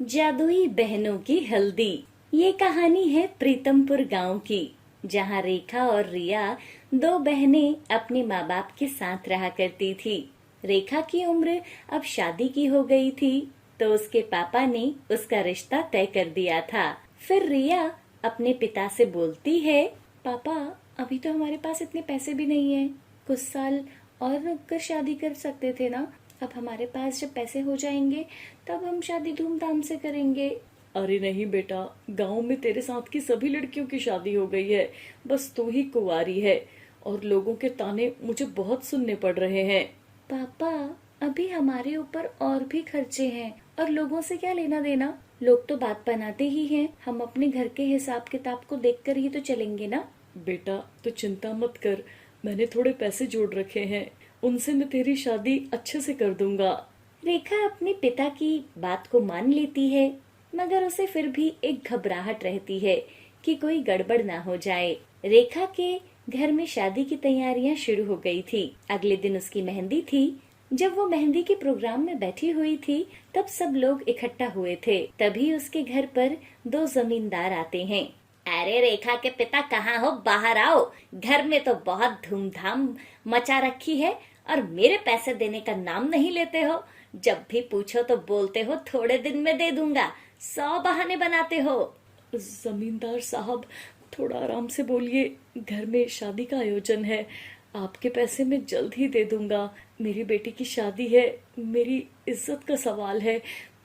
जादुई बहनों की हल्दी। ये कहानी है प्रीतमपुर गांव की, जहां रेखा और रिया दो बहनें अपने माँ बाप के साथ रहा करती थी। रेखा की उम्र अब शादी की हो गई थी, तो उसके पापा ने उसका रिश्ता तय कर दिया था। फिर रिया अपने पिता से बोलती है, पापा, अभी तो हमारे पास इतने पैसे भी नहीं है, कुछ साल और रुक कर शादी कर सकते थे ना। अब हमारे पास जब पैसे हो जाएंगे तब हम शादी धूमधाम से करेंगे। अरे नहीं बेटा, गांव में तेरे साथ की सभी लड़कियों की शादी हो गई है, बस तू ही कुंवारी है और लोगों के ताने मुझे बहुत सुनने पड़ रहे हैं। पापा, अभी हमारे ऊपर और भी खर्चे हैं और लोगों से क्या लेना देना। लोग तो बात बनाते ही हैं, हम अपने घर के हिसाब किताब को देखकर ही तो चलेंगे ना। बेटा तो चिंता मत कर, मैंने थोड़े पैसे जोड़ रखे हैं, उनसे मैं तेरी शादी अच्छे से कर दूंगा। रेखा अपने पिता की बात को मान लेती है, मगर उसे फिर भी एक घबराहट रहती है कि कोई गड़बड़ ना हो जाए। रेखा के घर में शादी की तैयारियां शुरू हो गई थी। अगले दिन उसकी मेहंदी थी। जब वो मेहंदी के प्रोग्राम में बैठी हुई थी, तब सब लोग इकट्ठा हुए थे। तभी उसके घर पर दो जमींदार आते हैं। अरे रेखा के पिता कहाँ हो, बाहर आओ। घर में तो बहुत धूमधाम मचा रखी है और मेरे पैसे देने का नाम नहीं लेते हो। जब भी पूछो तो बोलते हो थोड़े दिन में दे दूंगा, 100 बहाने बनाते हो। जमींदार साहब, थोड़ा आराम से बोलिए, घर में शादी का आयोजन है, आपके पैसे मैं जल्द ही दे दूंगा। मेरी बेटी की शादी है, मेरी इज्जत का सवाल है,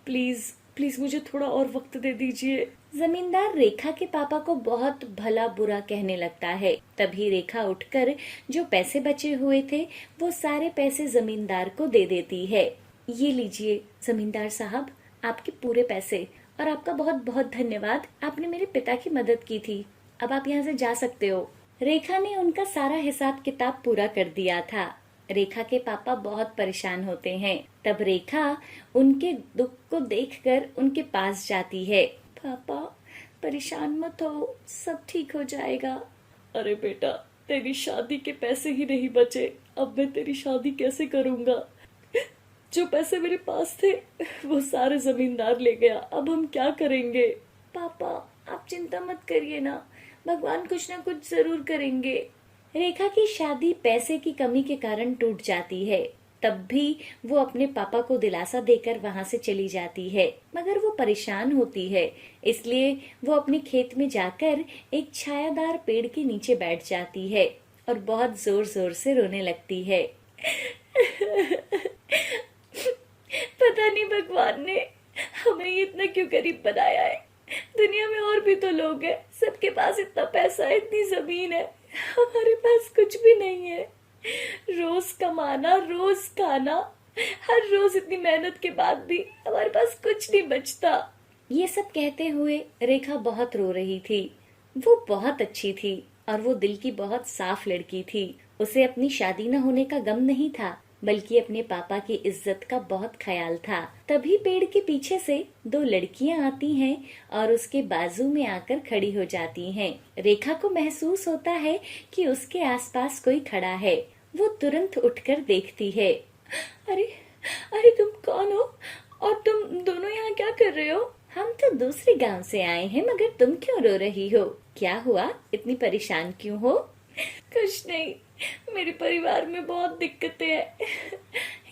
प्लीज प्लीज मुझे थोड़ा और वक्त दे दीजिए। जमींदार रेखा के पापा को बहुत भला बुरा कहने लगता है। तभी रेखा उठकर जो पैसे बचे हुए थे वो सारे पैसे जमींदार को दे देती है। ये लीजिए जमींदार साहब, आपके पूरे पैसे, और आपका बहुत बहुत धन्यवाद, आपने मेरे पिता की मदद की थी। अब आप यहाँ से जा सकते हो। रेखा ने उनका सारा हिसाब किताब पूरा कर दिया था। रेखा के पापा बहुत परेशान होते हैं। तब रेखा उनके दुख को देखकर उनके पास जाती है। पापा, परेशान मत हो, सब ठीक हो जाएगा। अरे बेटा, तेरी शादी के पैसे ही नहीं बचे, अब मैं तेरी शादी कैसे करूंगा। जो पैसे मेरे पास थे वो सारे जमींदार ले गया, अब हम क्या करेंगे। पापा, आप चिंता मत करिए ना, भगवान कुछ ना कुछ जरूर करेंगे। रेखा की शादी पैसे की कमी के कारण टूट जाती है। तब भी वो अपने पापा को दिलासा देकर वहां से चली जाती है, मगर वो परेशान होती है। इसलिए वो अपने खेत में जाकर एक छायादार पेड़ के नीचे बैठ जाती है और बहुत जोर जोर से रोने लगती है। पता नहीं भगवान ने हमें इतना क्यों गरीब बनाया है। दुनिया में और भी तो लोग हैं, सबके पास इतना पैसा है, इतनी जमीन है, हमारे पास कुछ भी नहीं है। रोज कमाना, रोज खाना, हर रोज इतनी मेहनत के बाद भी हमारे पास कुछ नहीं बचता। ये सब कहते हुए रेखा बहुत रो रही थी। वो बहुत अच्छी थी और वो दिल की बहुत साफ लड़की थी। उसे अपनी शादी न होने का गम नहीं था, बल्कि अपने पापा की इज्जत का बहुत ख्याल था। तभी पेड़ के पीछे से दो लड़कियां आती हैं और उसके बाजू में आकर खड़ी हो जाती हैं। रेखा को महसूस होता है कि उसके आसपास कोई खड़ा है। वो तुरंत उठकर देखती है। अरे अरे, तुम कौन हो और तुम दोनों यहाँ क्या कर रहे हो? हम तो दूसरे गांव से आए हैं, मगर तुम क्यों रो रही हो? क्या हुआ, इतनी परेशान क्यों हो? कुछ नहीं, मेरे परिवार में बहुत दिक्कतें हैं,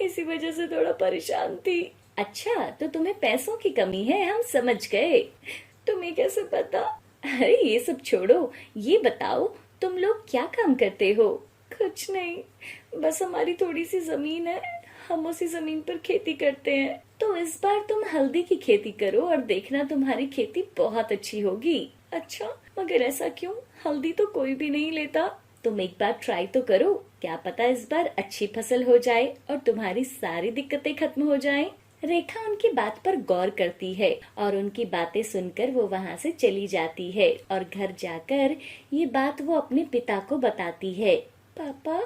इसी वजह से थोड़ा परेशान थी। अच्छा, तो तुम्हें पैसों की कमी है, हम समझ गए। तुम्हें कैसे पता? अरे ये सब छोड़ो, ये बताओ तुम लोग क्या काम करते हो? कुछ नहीं, बस हमारी थोड़ी सी जमीन है, हम उसी जमीन पर खेती करते हैं। तो इस बार तुम हल्दी की खेती करो और देखना तुम्हारी खेती बहुत अच्छी होगी। अच्छा, मगर ऐसा क्यों? हल्दी तो कोई भी नहीं लेता। तुम एक बार ट्राई तो करो, क्या पता इस बार अच्छी फसल हो जाए और तुम्हारी सारी दिक्कतें खत्म हो जाएं। रेखा उनकी बात पर गौर करती है और उनकी बातें सुनकर वो वहाँ से चली जाती है और घर जाकर ये बात वो अपने पिता को बताती है। पापा,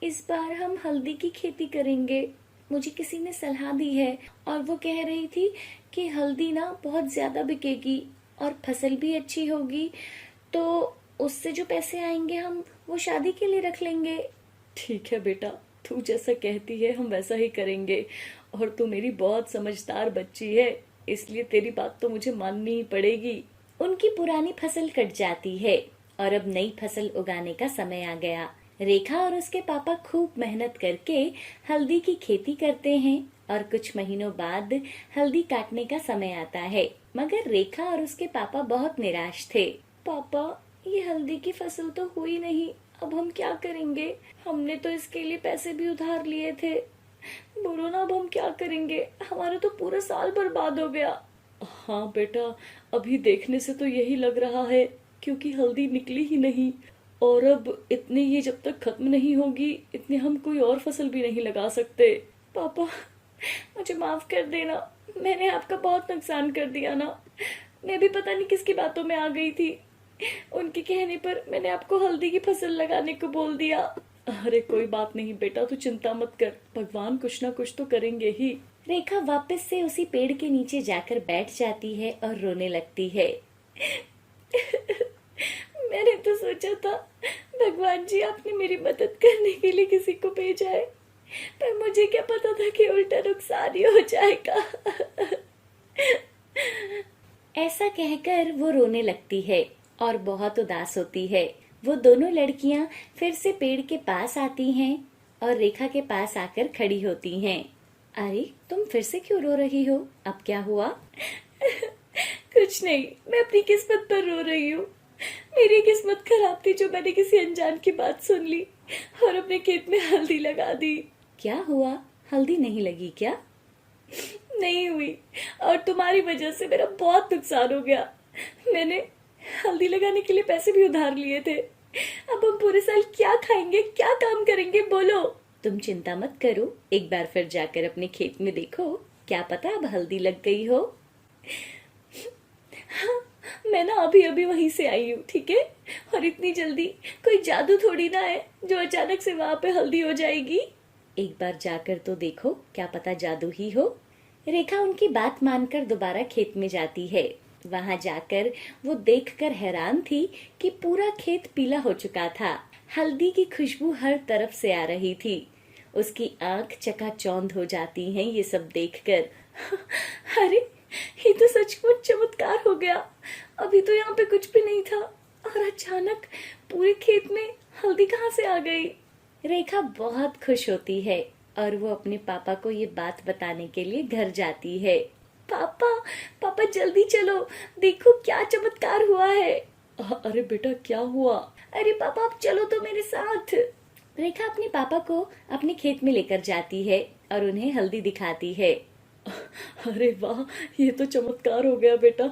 इस बार हम हल्दी की खेती करेंगे, मुझे किसी ने सलाह दी है और वो कह रही थी कि हल्दी ना बहुत ज्यादा बिकेगी और फसल भी अच्छी होगी, तो उससे जो पैसे आएंगे हम वो शादी के लिए रख लेंगे। ठीक है बेटा, तू जैसा कहती है हम वैसा ही करेंगे, और तू मेरी बहुत समझदार बच्ची है, इसलिए तेरी बात तो मुझे माननी ही पड़ेगी। उनकी पुरानी फसल कट जाती है और अब नई फसल उगाने का समय आ गया। रेखा और उसके पापा खूब मेहनत करके हल्दी की खेती करते हैं और कुछ महीनों बाद हल्दी काटने का समय आता है। मगर रेखा और उसके पापा बहुत निराश थे। पापा, ये हल्दी की फसल तो हुई नहीं, अब हम क्या करेंगे? हमने तो इसके लिए पैसे भी उधार लिए थे। बोलो ना, अब हम क्या करेंगे? हमारा तो पूरा साल बर्बाद हो गया। हाँ बेटा, अभी देखने से तो यही लग रहा है, क्योंकि हल्दी निकली ही नहीं। और अब इतनी ये जब तक खत्म नहीं होगी, इतनी हम कोई और फसल भी नहीं लगा सकते। पापा, मुझे माफ कर देना, मैंने आपका बहुत नुकसान कर दिया ना। मैं भी पता नहीं किसकी बातों में आ गई थी, उनके कहने पर मैंने आपको हल्दी की फसल लगाने को बोल दिया। अरे कोई बात नहीं बेटा, तू चिंता मत कर, भगवान कुछ ना कुछ तो करेंगे ही। रेखा वापस से उसी पेड़ के नीचे जाकर बैठ जाती है और रोने लगती है। मैंने तो सोचा था भगवान जी आपने मेरी मदद करने के लिए किसी को भेजा है, पर मुझे क्या पता था कि उल्टा नुकसान ही हो जाएगा। ऐसा कहकर वो रोने लगती है और बहुत उदास होती है। वो दोनों लड़कियां फिर से पेड़ के पास आती हैं और रेखा के पास आकर खड़ी होती हैं। अरे, तुम फिर से क्यों रो रही हो? अब क्या हुआ? कुछ नहीं, मैं अपनी किस्मत पर रो रही हूँ। मेरी किस्मत खराब थी जो मैंने किसी अनजान की बात सुन ली और अपने खेत में हल्दी लगा दी। क्या हुआ? हल्दी नहीं लगी क्या? नहीं हुई, और तुम्हारी वजह से मेरा बहुत नुकसान हो गया। मैंने हल्दी लगाने के लिए पैसे भी उधार लिए थे। अब हम पूरे साल क्या खाएंगे, क्या काम करेंगे, बोलो? तुम चिंता मत करो, एक बार फिर जाकर अपने खेत में देखो, क्या पता अब हल्दी लग गई हो। हाँ, मैं ना अभी अभी वहीं से आई हूँ, ठीक है? और इतनी जल्दी कोई जादू थोड़ी ना है जो अचानक से वहां पे हल्दी हो जाएगी। एक बार जाकर तो देखो, क्या पता जादू ही हो। रेखा उनकी बात मानकर दोबारा खेत में जाती है। वहां जाकर वो देखकर हैरान थी कि पूरा खेत पीला हो चुका था। हल्दी की खुशबू हर तरफ से आ रही थी। उसकी आंख चकाचौंध हो जाती हैं ये सब देखकर। अरे, ये तो सचमुच चमत्कार हो गया। अभी तो यहाँ पे कुछ भी नहीं था और अचानक पूरे खेत में हल्दी कहाँ से आ गई? रेखा बहुत खुश होती है और वो अपने पापा को ये बात बताने के लिए घर जाती है। पापा, पापा जल्दी चलो, देखो क्या चमत्कार हुआ है। अरे बेटा, क्या हुआ? अरे पापा, आप चलो तो मेरे साथ। रेखा अपने पापा को अपने खेत में लेकर जाती है और उन्हें हल्दी दिखाती है। अरे वाह, ये तो चमत्कार हो गया बेटा।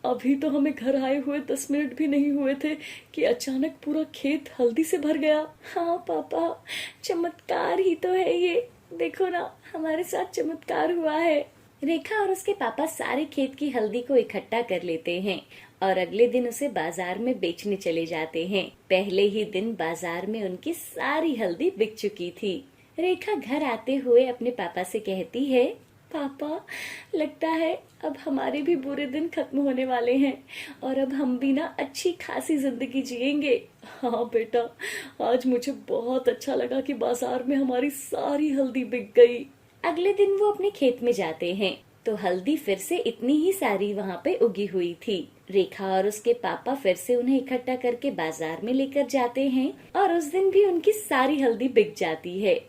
अभी तो हमें घर आए हुए 10 मिनट भी नहीं हुए थे कि अचानक पूरा खेत हल्दी से भर गया। हाँ पापा, चमत्कार ही तो है ये। देखो ना, हमारे साथ चमत्कार हुआ है। रेखा और उसके पापा सारे खेत की हल्दी को इकट्ठा कर लेते हैं और अगले दिन उसे बाजार में बेचने चले जाते हैं। पहले ही दिन बाजार में उनकी सारी हल्दी बिक चुकी थी। रेखा घर आते हुए अपने पापा से कहती है, पापा, लगता है अब हमारे भी बुरे दिन खत्म होने वाले हैं और अब हम भी ना अच्छी खासी जिंदगी जिएंगे। हाँ बेटा, आज मुझे बहुत अच्छा लगा कि बाजार में हमारी सारी हल्दी बिक गई। अगले दिन वो अपने खेत में जाते हैं तो हल्दी फिर से इतनी ही सारी वहाँ पे उगी हुई थी। रेखा और उसके पापा फिर से उन्हें इकट्ठा करके बाजार में लेकर जाते हैं और उस दिन भी उनकी सारी हल्दी बिक जाती है।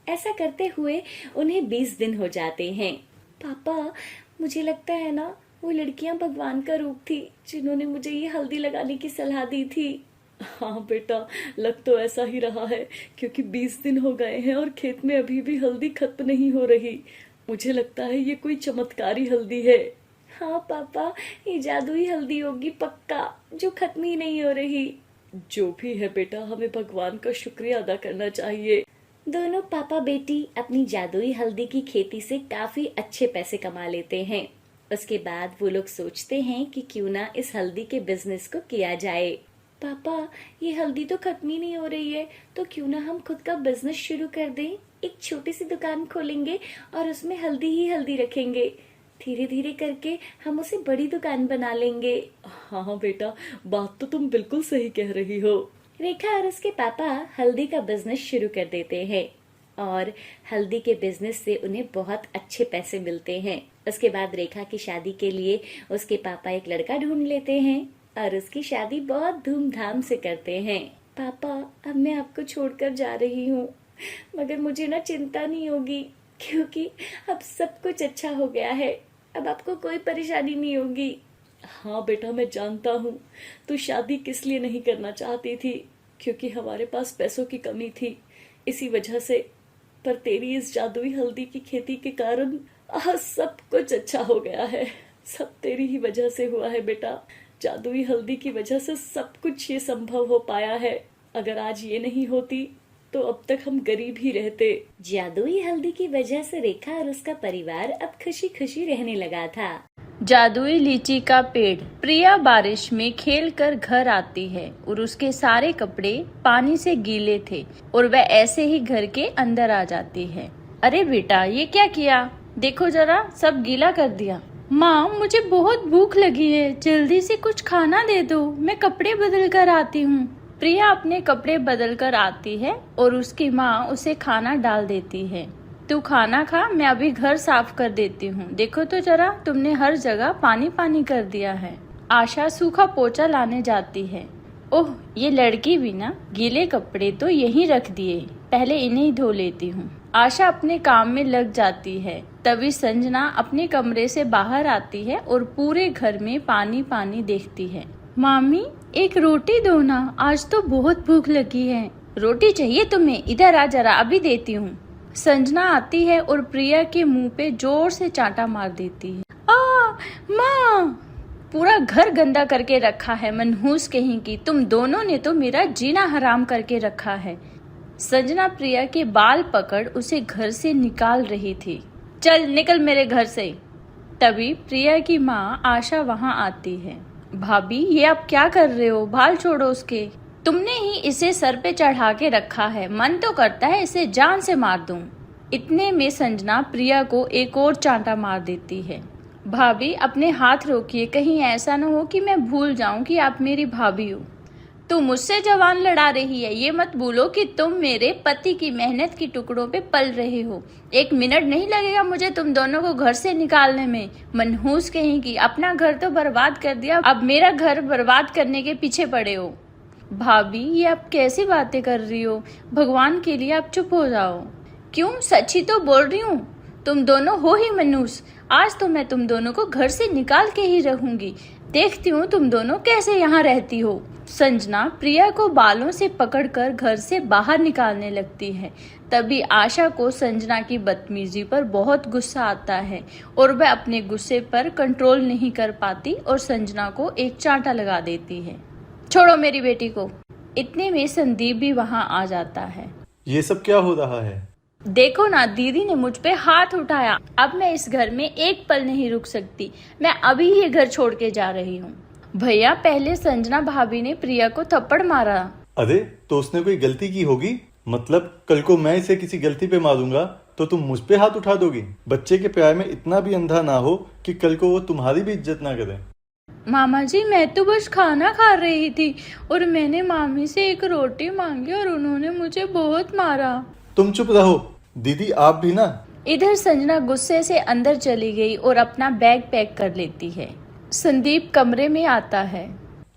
ऐसा करते हुए उन्हें 20 दिन हो जाते हैं। पापा, मुझे लगता है ना वो लड़कियां भगवान का रूप थी जिन्होंने मुझे ये हल्दी लगाने की सलाह दी थी। हाँ बेटा, लग तो ऐसा ही रहा है, क्योंकि 20 दिन हो गए हैं और खेत में अभी भी हल्दी खत्म नहीं हो रही। मुझे लगता है ये कोई चमत्कारी हल्दी है। हाँ पापा, ये जादुई हल्दी होगी पक्का, जो खत्म ही नहीं हो रही। जो भी है बेटा, हमें भगवान का शुक्रिया अदा करना चाहिए। दोनों पापा बेटी अपनी जादुई हल्दी की खेती से काफी अच्छे पैसे कमा लेते हैं। उसके बाद वो लोग सोचते हैं कि क्यों ना इस हल्दी के बिजनेस को किया जाए। पापा, ये हल्दी तो खत्म ही नहीं हो रही है, तो क्यों ना हम खुद का बिजनेस शुरू कर दें। एक छोटी सी दुकान खोलेंगे और उसमें हल्दी ही हल्दी रखेंगे। धीरे धीरे करके हम उसे बड़ी दुकान बना लेंगे। हाँ बेटा, बात तो तुम बिल्कुल सही कह रही हो। रेखा और उसके पापा हल्दी का बिजनेस शुरू कर देते हैं। और हल्दी के बिजनेस से उन्हें बहुत अच्छे पैसे मिलते हैं। उसके बाद रेखा की शादी के लिए उसके पापा एक लड़का ढूंढ लेते हैं और उसकी शादी बहुत धूमधाम से करते हैं। पापा, अब मैं आपको छोड़कर जा रही हूँ, मगर मुझे ना चिंता नहीं होगी, क्योंकि अब सब कुछ अच्छा हो गया है। अब आपको कोई परेशानी नहीं होगी। हाँ बेटा, मैं जानता हूँ तू शादी किस लिए नहीं करना चाहती थी, क्योंकि हमारे पास पैसों की कमी थी, इसी वजह से। पर तेरी इस जादुई हल्दी की खेती के कारण आज सब कुछ अच्छा हो गया है। सब तेरी ही वजह से हुआ है बेटा। जादुई हल्दी की वजह से सब कुछ ये संभव हो पाया है। अगर आज ये नहीं होती तो अब तक हम गरीब ही रहते। जादुई हल्दी की वजह से रेखा और उसका परिवार अब खुशी खुशी रहने लगा था। जादुई लीची का पेड़। प्रिया बारिश में खेलकर घर आती है और उसके सारे कपड़े पानी से गीले थे और वह ऐसे ही घर के अंदर आ जाती है। अरे बेटा, ये क्या किया? देखो जरा, सब गीला कर दिया। माँ, मुझे बहुत भूख लगी है, जल्दी से कुछ खाना दे दो, मैं कपड़े बदल कर आती हूँ। प्रिया अपने कपड़े बदल कर आती है और उसकी माँ उसे खाना डाल देती है। तू खाना खा, मैं अभी घर साफ कर देती हूँ। देखो तो जरा, तुमने हर जगह पानी पानी कर दिया है। आशा सूखा पोछा लाने जाती है। ओह, ये लड़की भी ना, गीले कपड़े तो यहीं रख दिए, पहले इन्हें धो लेती हूँ। आशा अपने काम में लग जाती है। तभी संजना अपने कमरे से बाहर आती है और पूरे घर में पानी पानी देखती है। मामी, एक रोटी दो ना, आज तो बहुत भूख लगी है। रोटी चाहिए तुम्हें? इधर आ जरा, अभी देती हूँ। संजना आती है और प्रिया के मुंह पे जोर से चांटा मार देती है। माँ, पूरा घर गंदा करके रखा है, मनहूस कहीं की। तुम दोनों ने तो मेरा जीना हराम करके रखा है। संजना प्रिया के बाल पकड़ उसे घर से निकाल रही थी। चल निकल मेरे घर से। तभी प्रिया की माँ आशा वहाँ आती है। भाभी, ये आप क्या कर रहे हो? बाल छोड़ो उसके। तुमने ही इसे सर पे चढ़ा के रखा है, मन तो करता है इसे जान से मार दूं। इतने में संजना प्रिया को एक और चांटा मार देती है। भाभी, अपने हाथ रोकिए, कहीं ऐसा न हो कि मैं भूल जाऊं कि आप मेरी भाभी हो। तू मुझसे जवान लड़ा रही है, ये मत भूलो कि तुम मेरे पति की मेहनत की टुकड़ों पे पल रहे हो। 1 मिनट नहीं लगेगा मुझे तुम दोनों को घर से निकालने में। मनहूस कहीं की, अपना घर तो बर्बाद कर दिया, अब मेरा घर बर्बाद करने के पीछे पड़े हो। भाभी, ये आप कैसी बातें कर रही हो? भगवान के लिए आप चुप हो जाओ। क्यों, सच ही तो बोल रही हूँ। तुम दोनों हो ही मनहूस। आज तो मैं तुम दोनों को घर से निकाल के ही रहूंगी। देखती हूँ तुम दोनों कैसे यहाँ रहती हो। संजना प्रिया को बालों से पकड़कर घर से बाहर निकालने लगती है। तभी आशा को संजना की बदतमीजी पर बहुत गुस्सा आता है और वह अपने गुस्से पर कंट्रोल नहीं कर पाती और संजना को एक चांटा लगा देती है। छोड़ो मेरी बेटी को। इतने में संदीप भी वहाँ आ जाता है। ये सब क्या हो रहा है? देखो ना, दीदी ने मुझ पे हाथ उठाया। अब मैं इस घर में एक पल नहीं रुक सकती। मैं अभी ये घर छोड़ के जा रही हूँ। भैया, पहले संजना भाभी ने प्रिया को थप्पड़ मारा। अरे, तो उसने कोई गलती की होगी? मतलब कल को मैं इसे किसी गलती पे मारूंगा तो तुम मुझ पे हाथ उठा दोगी? बच्चे के प्यार में इतना भी अंधा ना हो कि कल को वो तुम्हारी भी इज्जत ना करे। मामा जी, मैं तो बस खाना खा रही थी और मैंने मामी से एक रोटी मांगी और उन्होंने मुझे बहुत मारा। तुम चुप रहो। दीदी, आप भी ना। इधर संजना गुस्से से अंदर चली गई और अपना बैग पैक कर लेती है। संदीप कमरे में आता है।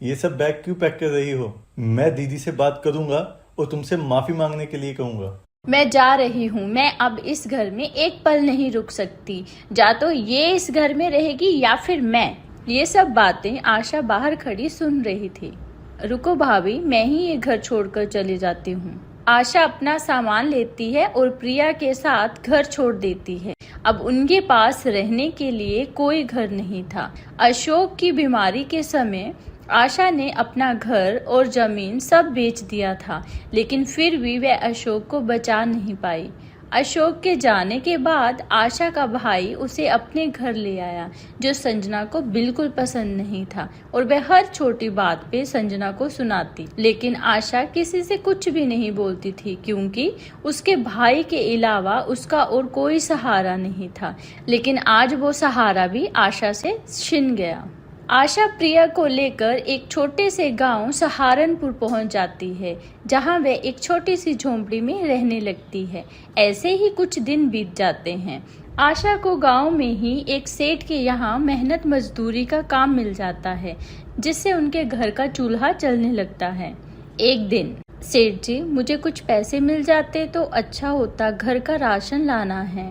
ये सब बैग क्यों पैक कर रही हो? मैं दीदी से बात करूंगा और तुमसे माफी मांगने के लिए कहूंगा। मैं जा रही हूँ। मैं अब इस घर में एक पल नहीं रुक सकती। या तो ये इस घर में रहेगी या फिर मैं। ये सब बातें आशा बाहर खड़ी सुन रही थी। रुको भाभी, मैं ही ये घर छोड़कर चली जाती हूँ। आशा अपना सामान लेती है और प्रिया के साथ घर छोड़ देती है। अब उनके पास रहने के लिए कोई घर नहीं था। अशोक की बीमारी के समय आशा ने अपना घर और जमीन सब बेच दिया था, लेकिन फिर भी वह अशोक को बचा नहीं पाई। अशोक के जाने के बाद आशा का भाई उसे अपने घर ले आया, जो संजना को बिल्कुल पसंद नहीं था और वह हर छोटी बात पे संजना को सुनाती। लेकिन आशा किसी से कुछ भी नहीं बोलती थी, क्योंकि उसके भाई के अलावा उसका और कोई सहारा नहीं था। लेकिन आज वो सहारा भी आशा से छिन गया। आशा प्रिया को लेकर एक छोटे से गांव सहारनपुर पहुंच जाती है, जहां वह एक छोटी सी झोंपड़ी में रहने लगती है। ऐसे ही कुछ दिन बीत जाते हैं। आशा को गांव में ही एक सेठ के यहाँ मेहनत मजदूरी का काम मिल जाता है, जिससे उनके घर का चूल्हा चलने लगता है। एक दिन, सेठ जी, मुझे कुछ पैसे मिल जाते तो अच्छा होता, घर का राशन लाना है।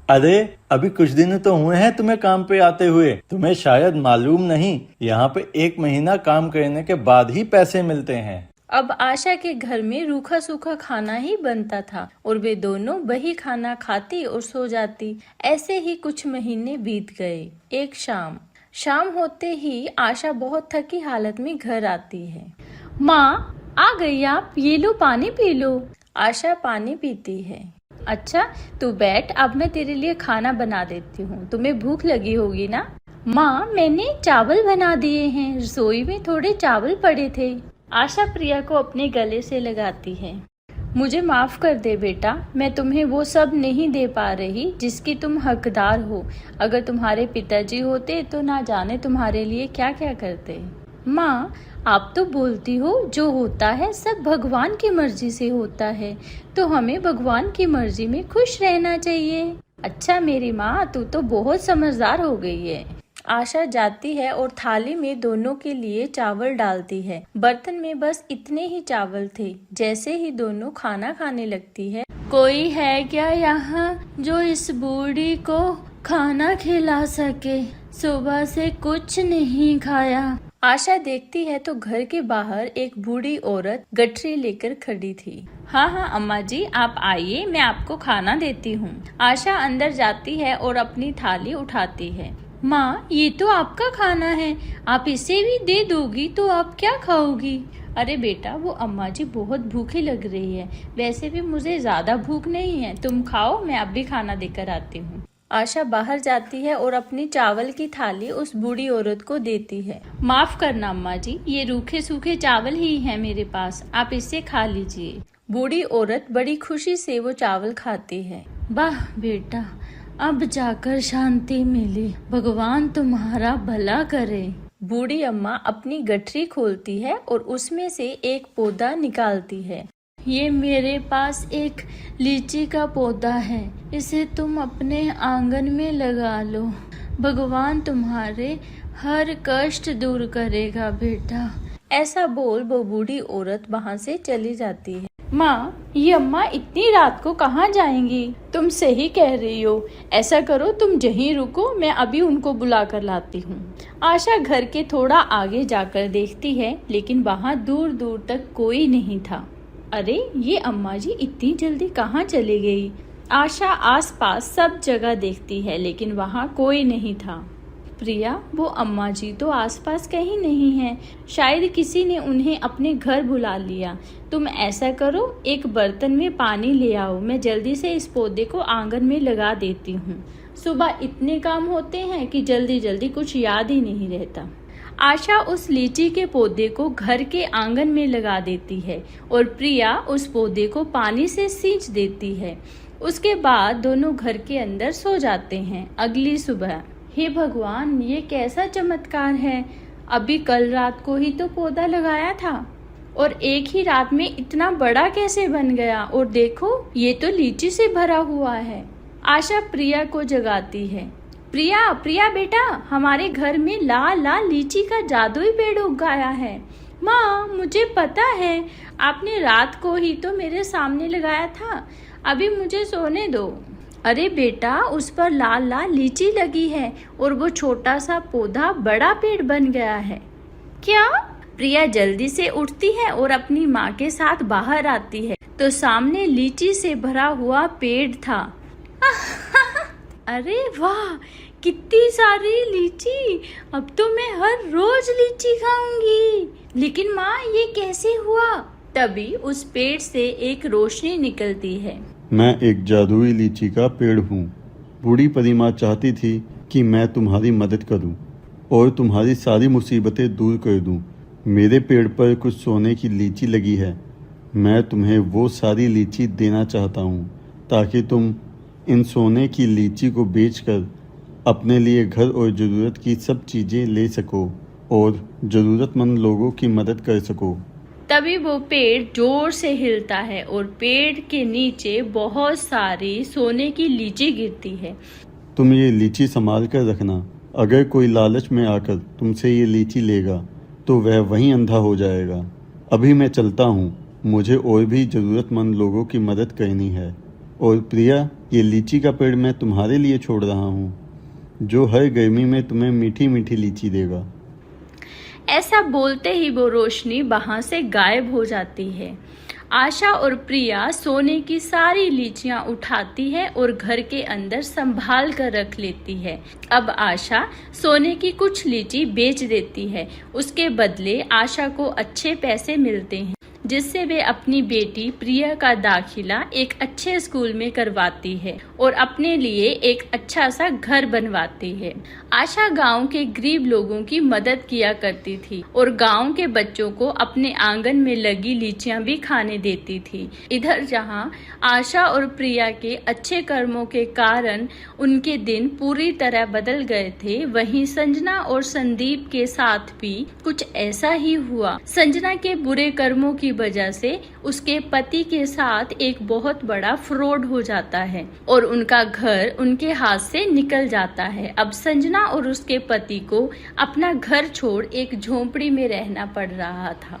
अरे अभी कुछ दिन तो हुए हैं तुम्हें काम पे आते हुए, तुम्हें शायद मालूम नहीं, यहाँ पे 1 महीना काम करने के बाद ही पैसे मिलते हैं। अब आशा के घर में रूखा सूखा खाना ही बनता था और वे दोनों वही खाना खाती और सो जाती। ऐसे ही कुछ महीने बीत गए। एक शाम होते ही आशा बहुत थकी हालत में घर आती है। माँ, आ गई आप, ये लो पानी पी लो। आशा पानी पीती है। अच्छा, तू बैठ, अब मैं तेरे लिए खाना बना देती हूँ, तुम्हें भूख लगी होगी ना। माँ, मैंने चावल बना दिए हैं, रसोई में थोड़े चावल पड़े थे। आशा प्रिया को अपने गले से लगाती है। मुझे माफ कर दे बेटा, मैं तुम्हें वो सब नहीं दे पा रही जिसकी तुम हकदार हो। अगर तुम्हारे पिताजी होते तो ना जाने तुम्हारे लिए क्या क्या करते। माँ, आप तो बोलती हो जो होता है सब भगवान की मर्जी से होता है, तो हमें भगवान की मर्जी में खुश रहना चाहिए। अच्छा मेरी माँ, तू तो बहुत समझदार हो गई है। आशा जाती है और थाली में दोनों के लिए चावल डालती है। बर्तन में बस इतने ही चावल थे। जैसे ही दोनों खाना खाने लगती है, कोई है क्या यहाँ जो इस बूढ़ी को खाना खिला सके? सुबह से कुछ नहीं खाया। आशा देखती है तो घर के बाहर एक बूढ़ी औरत गठरी लेकर खड़ी थी। हाँ अम्मा जी, आप आइए, मैं आपको खाना देती हूँ। आशा अंदर जाती है और अपनी थाली उठाती है। माँ, ये तो आपका खाना है, आप इसे भी दे दोगी तो आप क्या खाओगी? अरे बेटा, वो अम्मा जी बहुत भूखी लग रही है, वैसे भी मुझे ज्यादा भूख नहीं है, तुम खाओ, मैं अब भी खाना देकर आती हूँ। आशा बाहर जाती है और अपनी चावल की थाली उस बूढ़ी औरत को देती है। माफ करना अम्मा जी, ये रूखे सूखे चावल ही हैं मेरे पास, आप इसे खा लीजिए। बूढ़ी औरत बड़ी खुशी से वो चावल खाती है। वाह बेटा, अब जाकर शांति मिली, भगवान तुम्हारा भला करे। बूढ़ी अम्मा अपनी गठरी खोलती है और उसमें से एक पौधा निकालती है। ये मेरे पास एक लीची का पौधा है, इसे तुम अपने आंगन में लगा लो, भगवान तुम्हारे हर कष्ट दूर करेगा बेटा। ऐसा बोल वो बूढ़ी औरत वहाँ से चली जाती है। माँ, ये अम्मा इतनी रात को कहाँ जाएंगी? तुम सही कह रही हो, ऐसा करो तुम यहीं रुको, मैं अभी उनको बुला कर लाती हूँ। आशा घर के थोड़ा आगे जाकर देखती है, लेकिन वहाँ दूर दूर तक कोई नहीं था। अरे ये अम्मा जी इतनी जल्दी कहाँ चली गई? आशा आसपास सब जगह देखती है, लेकिन वहाँ कोई नहीं था। प्रिया, वो अम्मा जी तो आसपास कहीं नहीं है, शायद किसी ने उन्हें अपने घर बुला लिया। तुम ऐसा करो, एक बर्तन में पानी ले आओ, मैं जल्दी से इस पौधे को आंगन में लगा देती हूँ। सुबह इतने काम होते हैं कि जल्दी जल्दी कुछ याद ही नहीं रहता। आशा उस लीची के पौधे को घर के आंगन में लगा देती है और प्रिया उस पौधे को पानी से सींच देती है। उसके बाद दोनों घर के अंदर सो जाते हैं। अगली सुबह, हे भगवान, ये कैसा चमत्कार है, अभी कल रात को ही तो पौधा लगाया था और एक ही रात में इतना बड़ा कैसे बन गया, और देखो ये तो लीची से भरा हुआ है। आशा प्रिया को जगाती है। प्रिया, प्रिया बेटा, हमारे घर में लाल लाल लीची का जादुई पेड़ उगाया है। माँ, मुझे पता है, आपने रात को ही तो मेरे सामने लगाया था, अभी मुझे सोने दो। अरे बेटा, उस पर लाल लाल लीची लगी है और वो छोटा सा पौधा बड़ा पेड़ बन गया है। क्या? प्रिया जल्दी से उठती है और अपनी माँ के साथ बाहर आती है, तो सामने लीची से भरा हुआ पेड़ था। अरे वाह, कितनी सारी लीची, अब तो मैं हर रोज लीची खाऊंगी। लेकिन माँ, ये कैसे हुआ? तभी उस पेड़ से एक रोशनी निकलती है। मैं एक जादुई लीची का पेड़ हूँ। बूढ़ी परी माँ चाहती थी कि मैं तुम्हारी मदद करूँ और तुम्हारी सारी मुसीबतें दूर कर दूँ। मेरे पेड़ पर कुछ सोने की लीची लगी है, मैं तुम्हें वो सारी लीची देना चाहता हूँ ताकि तुम इन सोने की लीची को बेचकर अपने लिए घर और ज़रूरत की सब चीज़ें ले सको और ज़रूरतमंद लोगों की मदद कर सको। तभी वो पेड़ जोर से हिलता है और पेड़ के नीचे बहुत सारी सोने की लीची गिरती है। तुम ये लीची संभाल कर रखना, अगर कोई लालच में आकर तुमसे ये लीची लेगा तो वह वहीं अंधा हो जाएगा। अभी मैं चलता हूँ, मुझे और भी ज़रूरतमंद लोगों की मदद करनी है। और प्रिया, ये लीची का पेड़ मैं तुम्हारे लिए छोड़ रहा हूँ, जो हर गर्मी में तुम्हें मीठी मीठी लीची देगा। ऐसा बोलते ही वो रोशनी वहां से गायब हो जाती है। आशा और प्रिया सोने की सारी लीचियां उठाती है और घर के अंदर संभाल कर रख लेती है। अब आशा सोने की कुछ लीची बेच देती है, उसके बदले आशा को अच्छे पैसे मिलते हैं, जिससे वे अपनी बेटी प्रिया का दाखिला एक अच्छे स्कूल में करवाती है और अपने लिए एक अच्छा सा घर बनवाती है। आशा गांव के गरीब लोगों की मदद किया करती थी और गांव के बच्चों को अपने आंगन में लगी लीचियां भी खाने देती थी। इधर जहां आशा और प्रिया के अच्छे कर्मों के कारण उनके दिन पूरी तरह बदल गए थे, वहीं संजना और संदीप के साथ भी कुछ ऐसा ही हुआ। संजना के बुरे कर्मों की वजह से उसके पति के साथ एक बहुत बड़ा फ्रॉड हो जाता है और उनका घर उनके हाथ से निकल जाता है। अब संजना और उसके पति को अपना घर छोड़ एक झोंपड़ी में रहना पड़ रहा था।